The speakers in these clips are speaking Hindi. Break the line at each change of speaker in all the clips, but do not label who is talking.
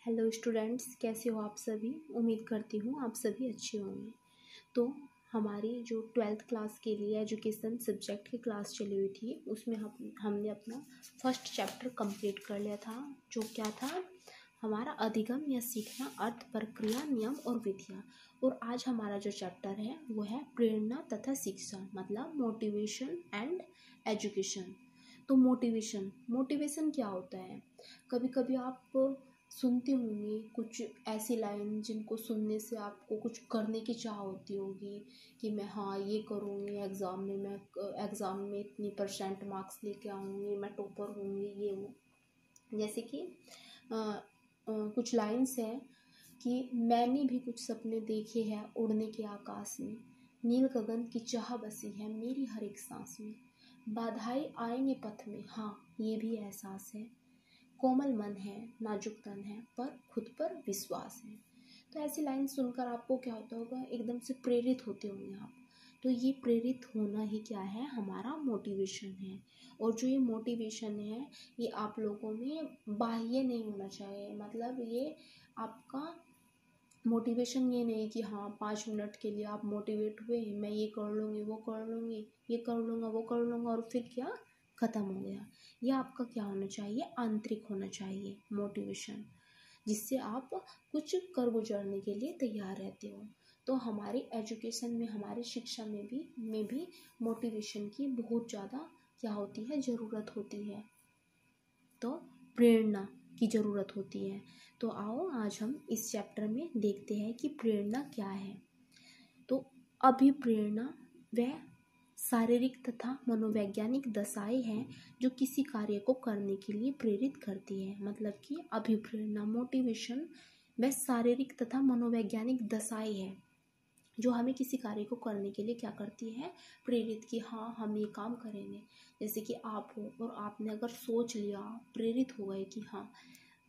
हेलो स्टूडेंट्स, कैसे हो आप सभी। उम्मीद करती हूँ आप सभी अच्छे होंगे। तो हमारी जो 12th क्लास के लिए एजुकेशन सब्जेक्ट की क्लास चली हुई थी, उसमें हमने अपना फर्स्ट चैप्टर कंप्लीट कर लिया था, जो क्या था हमारा अधिगम या सीखना, अर्थ, प्रक्रिया, नियम और विधियाँ। और आज हमारा जो चैप्टर है वो है प्रेरणा तथा शिक्षा, मतलब मोटिवेशन एंड एजुकेशन। तो मोटिवेशन क्या होता है। कभी कभी आप सुनते होंगे कुछ ऐसी लाइन जिनको सुनने से आपको कुछ करने की चाह होती होगी कि मैं ये करूँगी, एग्ज़ाम में इतनी % मार्क्स लेके आऊँगी, मैं टॉपर होंगी, ये वो। जैसे कि कुछ लाइन्स हैं कि मैंने भी कुछ सपने देखे हैं उड़ने के आकाश में, नील गगन की चाह बसी है मेरी हर एक सांस में, बाधाएं आएंगे पथ में, ये भी एहसास है, कोमल मन है, नाजुक तन है, पर खुद पर विश्वास है। तो ऐसी लाइन सुनकर आपको क्या होता होगा, एकदम से प्रेरित होते होंगे आप। तो ये प्रेरित होना ही क्या है, हमारा मोटिवेशन है। और जो ये मोटिवेशन है ये आप लोगों में बाह्य नहीं होना चाहिए। मतलब ये आपका मोटिवेशन ये नहीं कि 5 मिनट के लिए आप मोटिवेट हुए, मैं ये कर लूँगी, वो कर लूँगी, ये कर लूँगा, वो कर लूँगा, और फिर क्या ख़त्म हो गया। यह आपका क्या होना चाहिए, आंतरिक होना चाहिए मोटिवेशन, जिससे आप कुछ कर गुजरने के लिए तैयार रहते हो। तो हमारी एजुकेशन में, हमारी शिक्षा में भी मोटिवेशन की बहुत ज़्यादा क्या होती है, ज़रूरत होती है। तो प्रेरणा की ज़रूरत होती है। तो आओ आज हम इस चैप्टर में देखते हैं कि प्रेरणा क्या है। तो अभिप्रेरणा वह शारीरिक तथा मनोवैज्ञानिक दशाएं हैं जो किसी कार्य को करने के लिए प्रेरित करती है। मतलब कि अभिप्रेरणा, मोटिवेशन, वह शारीरिक तथा मनोवैज्ञानिक दशाएं हैं जो हमें किसी कार्य को करने के लिए क्या करती है, प्रेरित, कि हम ये काम करेंगे। जैसे कि आप हो और आपने अगर सोच लिया, प्रेरित हो गए कि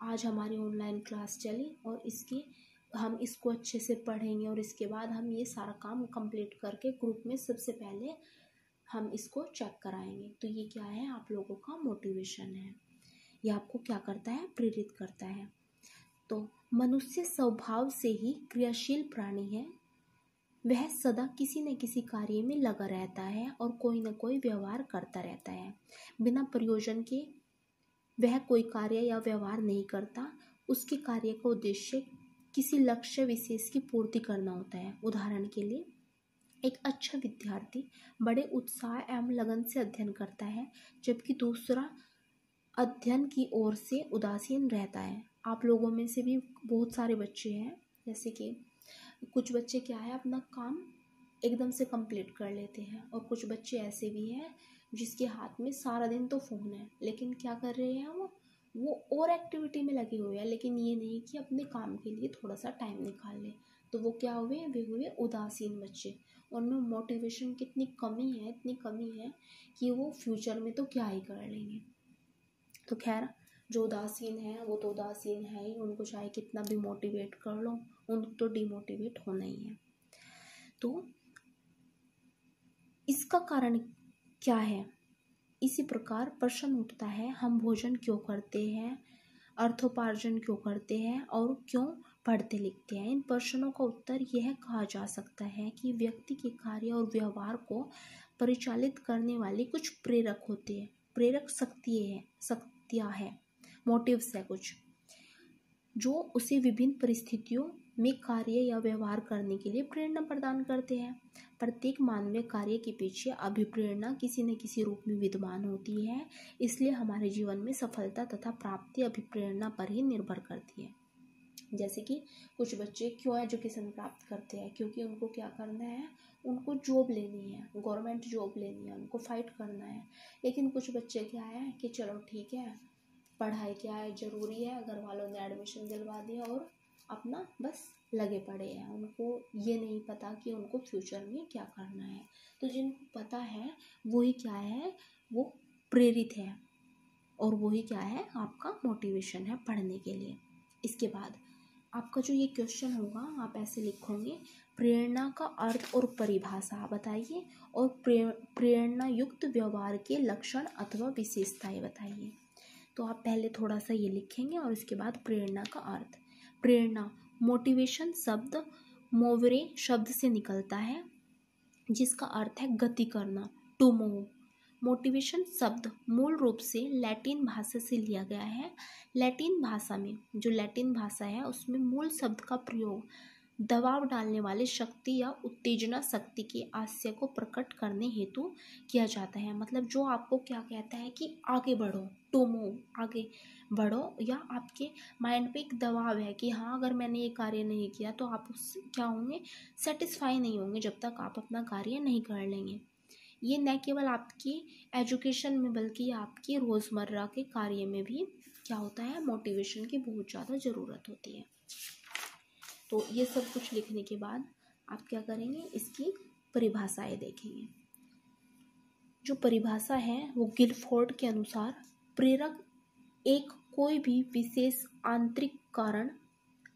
आज हमारी ऑनलाइन क्लास चली और हम इसको अच्छे से पढ़ेंगे और इसके बाद हम ये सारा काम कंप्लीट करके ग्रुप में सबसे पहले हम इसको चेक कराएंगे। तो ये क्या है, आप लोगों का मोटिवेशन है। ये आपको क्या करता है, प्रेरित करता है। तो मनुष्य स्वभाव से ही क्रियाशील प्राणी है। वह सदा किसी न किसी कार्य में लगा रहता है और कोई न कोई व्यवहार करता रहता है। बिना प्रयोजन के वह कोई कार्य या व्यवहार नहीं करता। उसके कार्य का उद्देश्य किसी लक्ष्य विशेष की पूर्ति करना होता है। उदाहरण के लिए, एक अच्छा विद्यार्थी बड़े उत्साह एवं लगन से अध्ययन करता है, जबकि दूसरा अध्ययन की ओर से उदासीन रहता है। आप लोगों में से भी बहुत सारे बच्चे हैं, जैसे कि कुछ बच्चे क्या है, अपना काम एकदम से कंप्लीट कर लेते हैं, और कुछ बच्चे ऐसे भी हैं जिसके हाथ में सारा दिन तो फ़ोन है, लेकिन क्या कर रहे हैं, वो और एक्टिविटी में लगे हुए हैं, लेकिन ये नहीं कि अपने काम के लिए थोड़ा सा टाइम निकाल ले। तो वो क्या हुए, वे हुए उदासीन बच्चे। उनमें मोटिवेशन कितनी कमी है, इतनी कमी है कि वो फ्यूचर में तो क्या ही कर लेंगे। तो खैर, जो उदासीन है वो तो उदासीन है ही, उनको चाहे कितना भी मोटिवेट कर लो, उनको तो डिमोटिवेट होना ही है। तो इसका कारण क्या है, इसी प्रकार प्रश्न उठता है, हम भोजन क्यों करते हैं, अर्थोपार्जन क्यों करते हैं और क्यों पढ़ते लिखते हैं। इन प्रश्नों का उत्तर यह कहा जा सकता है कि व्यक्ति के कार्य और व्यवहार को परिचालित करने वाली कुछ प्रेरक होते हैं, प्रेरक शक्तियाँ है, मोटिव्स है कुछ, जो उसे विभिन्न परिस्थितियों में कार्य या व्यवहार करने के लिए प्रेरणा प्रदान करते हैं। प्रत्येक मानवीय कार्य के पीछे अभिप्रेरणा किसी न किसी रूप में विद्यमान होती है। इसलिए हमारे जीवन में सफलता तथा प्राप्ति अभिप्रेरणा पर ही निर्भर करती है। जैसे कि कुछ बच्चे क्यों एजुकेशन प्राप्त करते हैं, क्योंकि उनको क्या करना है, उनको जॉब लेनी है, गवर्नमेंट जॉब लेनी है, उनको फाइट करना है। लेकिन कुछ बच्चे क्या है कि चलो ठीक है, पढ़ाई क्या है, ज़रूरी है, घर वालों ने एडमिशन दिलवा दिया और अपना बस लगे पड़े हैं। उनको ये नहीं पता कि उनको फ्यूचर में क्या करना है। तो जिनको पता है वही क्या है, वो प्रेरित है, और वही क्या है, आपका मोटिवेशन है पढ़ने के लिए। इसके बाद आपका जो ये क्वेश्चन होगा, आप ऐसे लिखोगे, प्रेरणा का अर्थ और परिभाषा बताइए, और प्रेरणा युक्त व्यवहार के लक्षण अथवा विशेषताएं बताइए। तो आप पहले थोड़ा सा ये लिखेंगे और इसके बाद प्रेरणा का अर्थ। प्रेरणा, मोटिवेशन शब्द मोवरे शब्द से निकलता है जिसका अर्थ है गति करना, टू मूव। मोटिवेशन शब्द मूल रूप से लैटिन भाषा से लिया गया है। लैटिन भाषा में, जो लैटिन भाषा है उसमें मूल शब्द का प्रयोग दबाव डालने वाले शक्ति या उत्तेजना शक्ति के आशय को प्रकट करने हेतु किया जाता है। मतलब जो आपको क्या कहता है कि आगे बढ़ो, टू मूव, आगे बढ़ो, या आपके माइंड पे एक दबाव है कि हाँ अगर मैंने ये कार्य नहीं किया तो आप उससे क्या होंगे, सेटिस्फाई नहीं होंगे जब तक आप अपना कार्य नहीं कर लेंगे। ये न केवल आपकी एजुकेशन में बल्कि आपकी रोज़मर्रा के कार्य में भी क्या होता है, मोटिवेशन की बहुत ज़्यादा ज़रूरत होती है। तो ये सब कुछ लिखने के बाद आप क्या करेंगे, इसकी परिभाषाएं देखेंगे। जो परिभाषा है वो गिलफोर्ड के अनुसार प्रेरक एक कोई भी विशेष आंतरिक कारण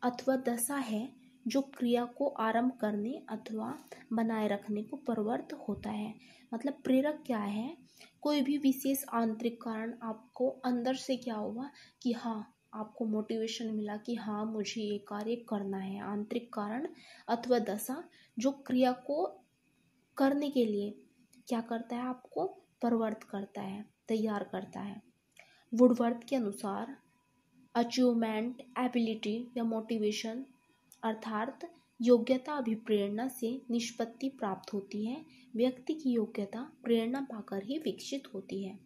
अथवा दशा है जो क्रिया को आरंभ करने अथवा बनाए रखने को प्रवृत्त होता है। मतलब प्रेरक क्या है, कोई भी विशेष आंतरिक कारण आपको अंदर से क्या हुआ कि हाँ आपको मोटिवेशन मिला कि हाँ मुझे ये कार्य करना है। आंतरिक कारण अथवा दशा जो क्रिया को करने के लिए क्या करता है, आपको प्रवृत्त करता है, तैयार करता है। वुडवर्थ के अनुसार अचीवमेंट, एबिलिटी या मोटिवेशन अर्थात योग्यता अभिप्रेरणा से निष्पत्ति प्राप्त होती है। व्यक्ति की योग्यता प्रेरणा पाकर ही विकसित होती है।